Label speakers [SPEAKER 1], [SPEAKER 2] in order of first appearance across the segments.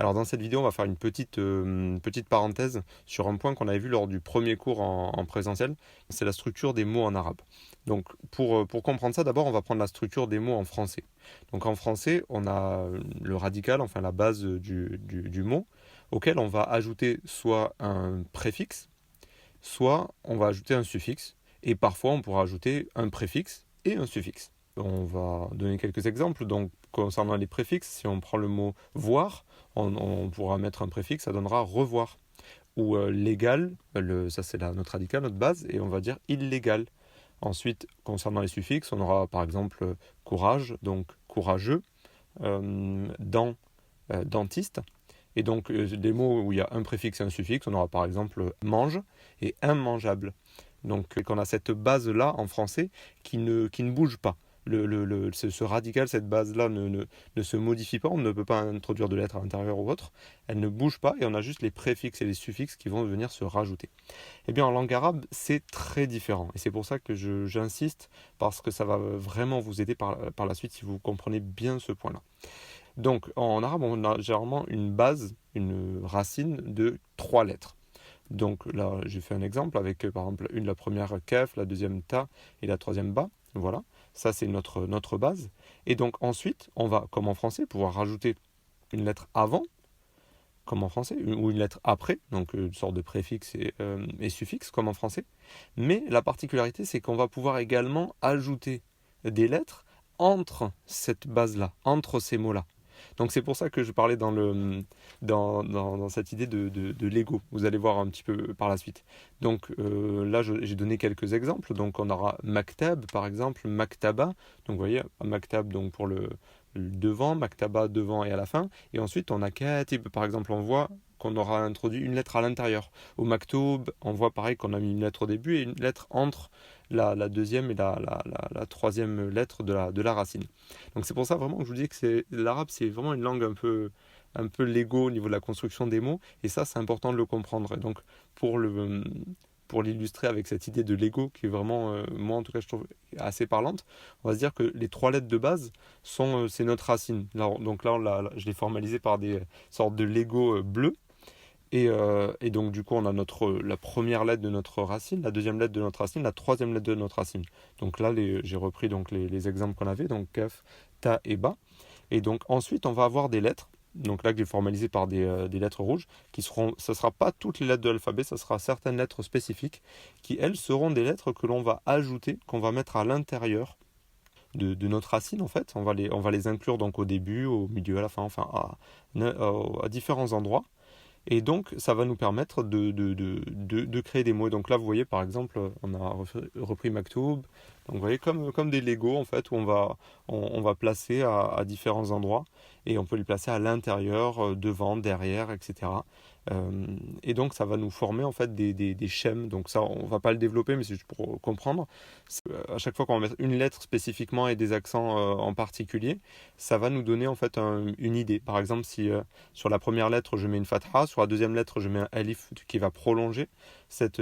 [SPEAKER 1] Alors dans cette vidéo, on va faire une petite parenthèse sur un point qu'on avait vu lors du premier cours en présentiel, c'est la structure des mots en arabe. Donc pour comprendre ça, d'abord on va prendre la structure des mots en français. Donc en français, on a le radical, enfin la base du mot, auquel on va ajouter soit un préfixe, soit on va ajouter un suffixe, et parfois on pourra ajouter un préfixe et un suffixe. On va donner quelques exemples. Donc, concernant les préfixes, si on prend le mot voir, on pourra mettre un préfixe, ça donnera revoir. Ou légal, ça c'est notre radical, notre base, et on va dire illégal. Ensuite, concernant les suffixes, on aura par exemple courage, donc courageux, dentiste. Et donc, des mots où il y a un préfixe et un suffixe, on aura par exemple mange et immangeable. Donc, on a cette base-là en français qui ne bouge pas. Ce radical, cette base-là ne se modifie pas, on ne peut pas introduire de lettres à l'intérieur ou autre, elle ne bouge pas et on a juste les préfixes et les suffixes qui vont venir se rajouter. Eh bien en langue arabe, c'est très différent et c'est pour ça que j'insiste parce que ça va vraiment vous aider par la suite si vous comprenez bien ce point-là. Donc en arabe, on a généralement une base, une racine de 3 lettres. Donc là, j'ai fait un exemple avec par exemple la première kaf, la deuxième ta et la troisième ba. Voilà, ça c'est notre base. Et donc ensuite, on va, comme en français, pouvoir rajouter une lettre avant, comme en français, ou une lettre après, donc une sorte de préfixe et suffixe, comme en français. Mais la particularité, c'est qu'on va pouvoir également ajouter des lettres entre cette base-là, entre ces mots-là. Donc c'est pour ça que je parlais dans cette idée de Lego. Vous allez voir un petit peu par la suite. Donc là, j'ai donné quelques exemples. Donc on aura maktab, par exemple, maktaba. Donc vous voyez, maktab donc pour le devant, maktaba devant et à la fin. Et ensuite on a katib, par exemple, on voit qu'on aura introduit une lettre à l'intérieur. Au maktoub, on voit pareil qu'on a mis une lettre au début et une lettre entre la deuxième et la troisième lettre de la racine. Donc c'est pour ça vraiment que je vous dis que l'arabe c'est vraiment une langue un peu Lego au niveau de la construction des mots et ça c'est important de le comprendre. Et donc pour pour l'illustrer avec cette idée de Lego qui est vraiment, moi en tout cas je trouve assez parlante, on va se dire que les 3 lettres de base c'est notre racine. Donc là, je l'ai formalisé par des sortes de Lego bleus. Et donc du coup on a la première lettre de notre racine, la deuxième lettre de notre racine, la troisième lettre de notre racine. Donc là j'ai repris donc les exemples qu'on avait, donc kaf, ta et ba. Et donc ensuite on va avoir des lettres, donc là que j'ai formalisé par des lettres rouges, ça ne sera pas toutes les lettres de l'alphabet, ça sera certaines lettres spécifiques, qui elles seront des lettres que l'on va ajouter, qu'on va mettre à l'intérieur de notre racine en fait. On va les inclure donc au début, au milieu, à la fin, enfin à différents endroits. Et donc, ça va nous permettre de créer des mots. Et donc là, vous voyez, par exemple, on a repris Maktoub. Donc, vous voyez, comme des Lego, en fait, où on va placer à différents endroits. Et on peut les placer à l'intérieur, devant, derrière, etc. Et donc, ça va nous former, en fait, des schèmes. Donc ça, on va pas le développer, mais c'est juste pour comprendre. À chaque fois qu'on va mettre une lettre spécifiquement et des accents en particulier, ça va nous donner, en fait, une idée. Par exemple, si sur la première lettre, je mets une fatha. Sur la deuxième lettre, je mets un alif qui va prolonger cet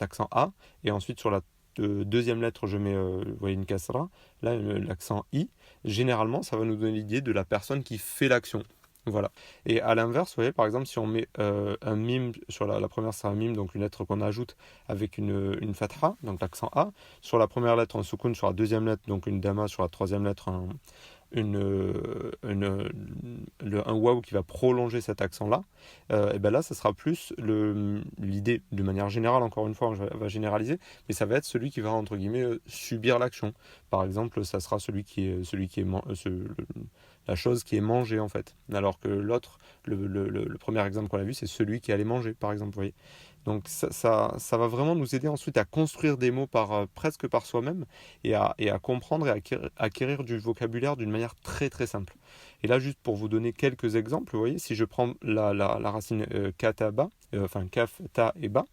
[SPEAKER 1] accent A. Et ensuite, sur la deuxième lettre, je mets vous voyez, une kasra. Là, l'accent I. Généralement, ça va nous donner l'idée de la personne qui fait l'action. Voilà. Et à l'inverse, vous voyez, par exemple, si on met un mime, sur la première, c'est un mime, donc une lettre qu'on ajoute avec une fatha, donc l'accent A. Sur la première lettre, un soukoun. Sur la deuxième lettre, donc une dama. Sur la troisième lettre, un waouh qui va prolonger cet accent-là, et ben là, ça sera plus l'idée, de manière générale, encore une fois, on va généraliser, mais ça va être celui qui va, entre guillemets, subir l'action. Par exemple, ça sera la chose qui est mangée, en fait. Alors que l'autre, le premier exemple qu'on a vu, c'est celui qui allait manger, par exemple, vous voyez. Donc ça va vraiment nous aider ensuite à construire des mots presque par soi-même et à comprendre et à acquérir du vocabulaire d'une manière très très simple. Et là, juste pour vous donner quelques exemples, vous voyez, si je prends la racine kataba, enfin kaf, ta et ba,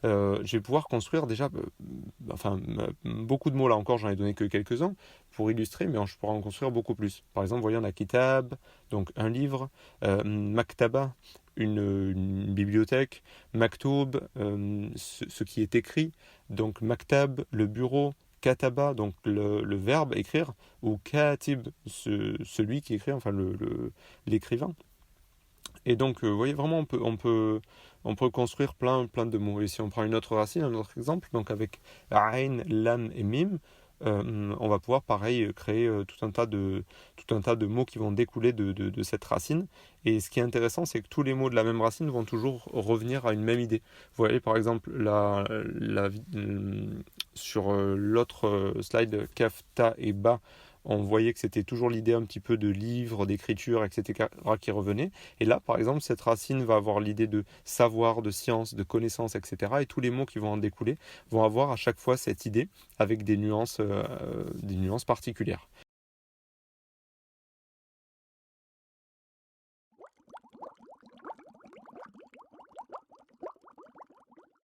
[SPEAKER 1] je vais pouvoir construire déjà enfin, beaucoup de mots. Là encore, j'en ai donné que quelques-uns pour illustrer, mais je pourrais en construire beaucoup plus. Par exemple, vous voyez, on a kitab, donc un livre, maktaba, une bibliothèque, maktoub, ce qui est écrit, donc maktab, le bureau, kataba, donc le verbe écrire, ou katib, celui qui écrit, enfin l'écrivain. Et donc, vous voyez, vraiment, on peut construire plein de mots. Et si on prend une autre racine, un autre exemple, donc avec Ain, Lam et Mim, on va pouvoir, pareil, créer tout un tas de mots qui vont découler de cette racine. Et ce qui est intéressant, c'est que tous les mots de la même racine vont toujours revenir à une même idée. Vous voyez, par exemple, sur l'autre slide, Kaf, Ta et Ba, on voyait que c'était toujours l'idée un petit peu de livre, d'écriture, etc. qui revenait. Et là, par exemple, cette racine va avoir l'idée de savoir, de science, de connaissance, etc. Et tous les mots qui vont en découler vont avoir à chaque fois cette idée avec des nuances particulières.